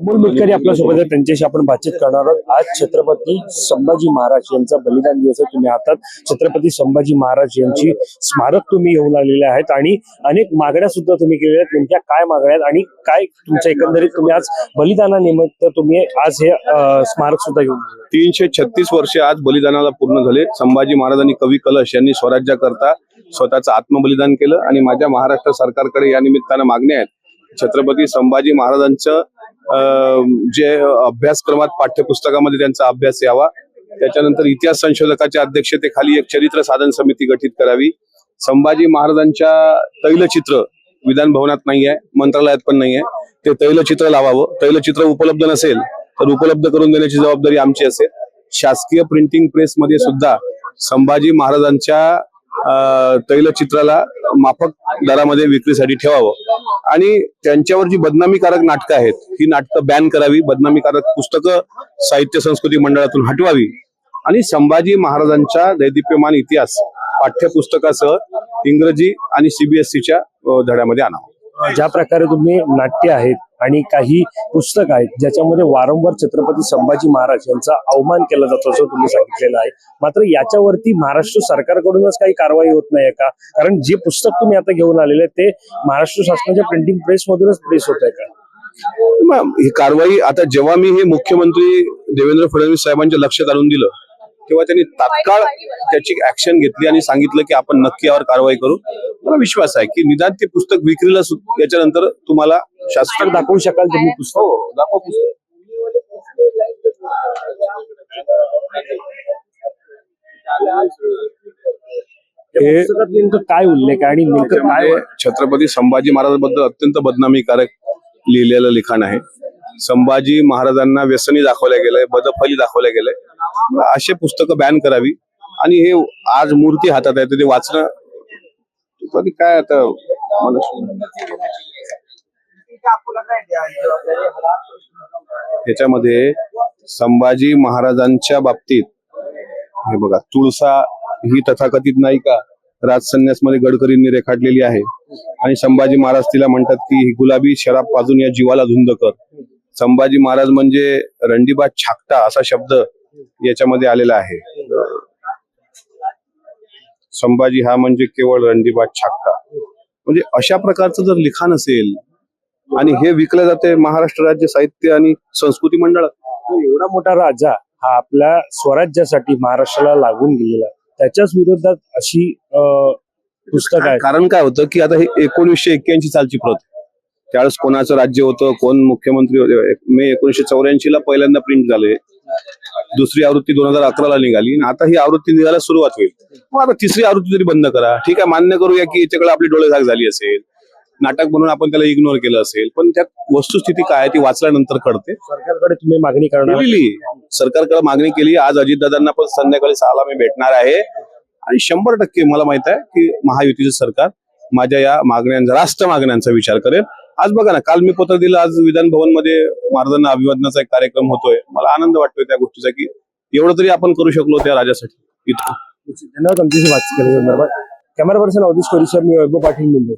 अमोल मिटकरी आपल्यासोबत आहे, त्यांच्याशी आपण बातचीत करणार आहोत। आज छत्रपती संभाजी महाराज यांचा बलिदान दिवस आहे। तुम्ही आता छत्रपती संभाजी महाराज यांची स्मारक तुम्ही घेऊन आलेले आहेत आणि अनेक मागण्या सुद्धा तुम्ही केलेल्या आहेत। नेमक्या काय मागण्या आहेत आणि काय तुमच्या एकंदरीत तुम्ही आज बलिदानानिमित्त तुम्ही आज हे स्मारक सुद्धा घेऊन आले? 336 वर्षे आज बलिदानाला पूर्ण झाले। संभाजी महाराजांनी कवी कलश यांनी स्वराज्याकरता स्वतःचं आत्मबलिदान केलं आणि माझ्या महाराष्ट्र सरकारकडे या निमित्तानं मागण्या आहेत। छत्रपती संभाजी महाराजांचं जे अभ्यासक्रमात पाठ्यपुस्तकामध्ये त्यांचा अभ्यास यावा, त्याच्यानंतर इतिहास संशोधकाच्या अध्यक्षतेखाली एक चरित्र साधन समिती गठीत करावी। संभाजी महाराजांच्या तैलचित्र विधान भवनात नाही आहे, मंत्रालयात पण नाही आहे, ते तैलचित्र लावावं। तैलचित्र उपलब्ध नसेल तर उपलब्ध करून देण्याची जबाबदारी आमची असेल। शासकीय प्रिंटिंग प्रेस मध्ये सुद्धा संभाजी महाराजांच्या तैलचित्राला माफक दरामध्ये विक्रीसाठी ठेवावं आणि त्यांच्यावर जी बदनामीकारक नाटकं आहेत ही नाटकं बॅन करावी, बदनामीकारक पुस्तकं साहित्य संस्कृती मंडळातून हटवावी आणि संभाजी महाराजांच्या दैदिप्यमान इतिहास पाठ्यपुस्तकासह इंग्रजी आणि सीबीएसईच्या धड्यामध्ये आणावं। ज्या प्रकारे तुम्ही नाट्य आहेत आणि काही पुस्तक आहेत ज्याच्यामध्ये वारंवार छत्रपती संभाजी महाराज यांचा अवमान केला जातो असं तुम्ही सांगितलेलं आहे, मात्र याच्यावरती महाराष्ट्र सरकारकडूनच काही कारवाई होत नाही का? कारण जे पुस्तक तुम्ही आता घेऊन आलेले ते महाराष्ट्र शासनाच्या प्रिंटिंग प्रेस मधूनच प्रेस होत आहे का? ही कारवाई आता जेव्हा मी हे मुख्यमंत्री देवेंद्र फडणवीस साहेबांच्या लक्षात आणून दिलं तेव्हा त्यांनी तात्काळ त्याची ऍक्शन घेतली आणि सांगितलं की आपण नक्की यावर कारवाई करू। मला विश्वास आहे की निदान ते पुस्तक विक्रीला याच्यानंतर तुम्हाला शासनात दाखवू शकाल तुम्ही पुस्तक? हो, दाखवा पुस्तक। नेमकं काय उल्लेख आहे आणि नेमकं काय छत्रपती संभाजी महाराजांबद्दल अत्यंत बदनामीकारक लिहिलेलं लिखाण आहे। संभाजी महाराजांना व्यसनी दाखवल्या गेलंय, बदफली दाखवल्या गेलंय। असे पुस्तकं बॅन करावी आणि हे आज मूर्ती हातात आहे ते वाचणं काय आता ह्याच्यामध्ये संभाजी महाराजांच्या बाबतीत हे बघा, तुळसा ही तथाकथित नायिका राजसन्यास मध्ये गडकरींनी रेखाटलेली आहे आणि संभाजी महाराज तिला म्हणतात की ही गुलाबी शराब पाजून या जीवाला धुंद कर। संभाजी महाराज म्हणजे रणदीबा छाकटा असा शब्द याच्यामध्ये आलेला आहे। संभाजी हा म्हणजे केवळ रणदीबा छाकटा, म्हणजे अशा प्रकारचं जर लिखाण असेल आणि हे विकलं जाते महाराष्ट्र राज्य साहित्य आणि संस्कृती मंडळात। एवढा मोठा राजा हा आपल्या स्वराज्यासाठी महाराष्ट्राला लागून गेलेला, त्याच्याच विरोधात अशी पुस्तक आहे। कारण काय होतं की आता हे 1981 सालची प्रत, त्यावेळेस कोणाचं राज्य होतं, कोण मुख्यमंत्री होते, मे 1984 ला पहिल्यांदा प्रिंट झाले, दुसरी आवृत्ती 2011 निघाली आणि आता ही आवृत्ती निघायला सुरुवात होईल। मग आता तिसरी आवृत्ती तरी बंद करा, ठीक आहे, मान्य करूया की याच्याकडे आपली डोळेझाक झाली असेल, नाटक म्हणून आपण त्याला इग्नोर केलं असेल, पण त्यात वस्तुस्थिती काय ती वाचल्यानंतर कळते। सरकारकडे तुम्ही मागणी करणार? सरकारकडे मागणी केली। आज अजितदादांना पण संध्याकाळी 6 ला मी भेटणार आहे आणि 100% मला माहित आहे की महायुतीचं सरकार माझ्या या मागण्यांचा, राष्ट्र मागण्यांचा विचार करेल। आज बघा ना, काल मी पत्र दिलं, आज विधान भवन मध्ये महाराजांना अभिवादनाचा एक कार्यक्रम होतोय। मला आनंद वाटतोय त्या गोष्टीचा की एवढं तरी आपण करू शकलो त्या राजासाठी। धन्यवाद आमच्याशी बातचीत केल्याच्या संदर्भात। कॅमेरा पर्सन अवधेश कोरीसह मी वैभव पाटील मुंबई।